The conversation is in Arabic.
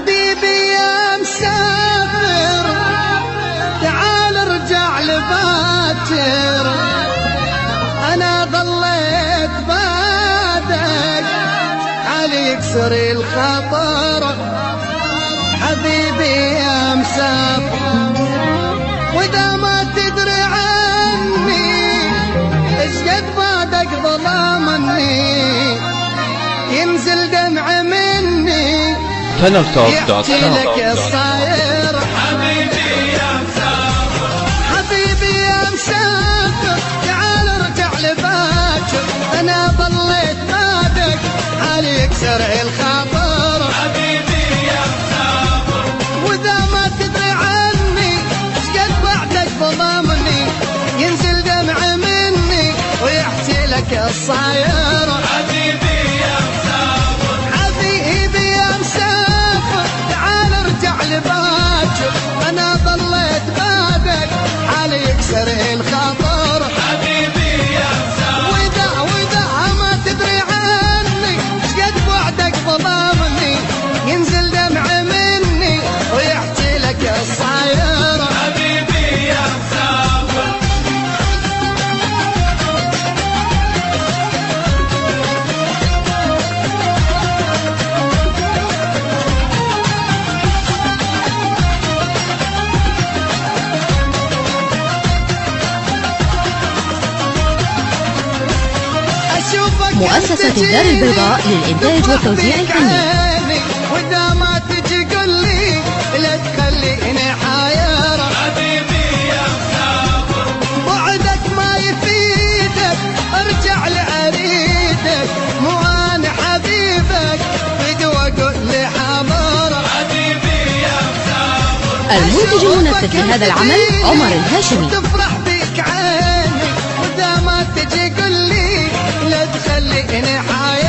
حبيبي يا مسافر تعال ارجع لباكر، انا ظليت بعدك علي يكسر الخطر. حبيبي يا مسافر واذا ما تدري عني ايش قد بعدك ظلمني، ينزل دمع مني يحكي لك الصاير. حبيبي يا مسافر حبيبي يا مسافر تعال ارجع لباكر، انا ظليت بعدك حالي يكسر الخاطر. حبيبي يا مسافر واذا ما تدري عني ايش قد بعدك ظلمني، ينزل دمع مني ويحكي لك الصاير. حبيبي يا مسافر حبيبي يا مسافر تعال ارجع لباكر، انا ظليت بعدك حالي يكسر الخاطر. حبيبي يا مسافر واذا ما تدري عني ايش قد بعدك ظلمني، ينزل دمع مني ويحكي لك الصاير. حبيبي يا مسافر مؤسسة الدار البيضاء للإنتاج والتوزيع الفني. واذا ما تجي قل لي لا تخليني حايرة. حبيبي يا مسافر بعدك ما يفيدك ارجع لأريدك، مو انا حبيبك بدوى قل لي حاضر. حبيبي يا مسافر المنتج المنفذ لهذا العمل عمر الهاشمي. تفرح بيك عيني واذا ما تجي قل لي لا تخليني حايرة.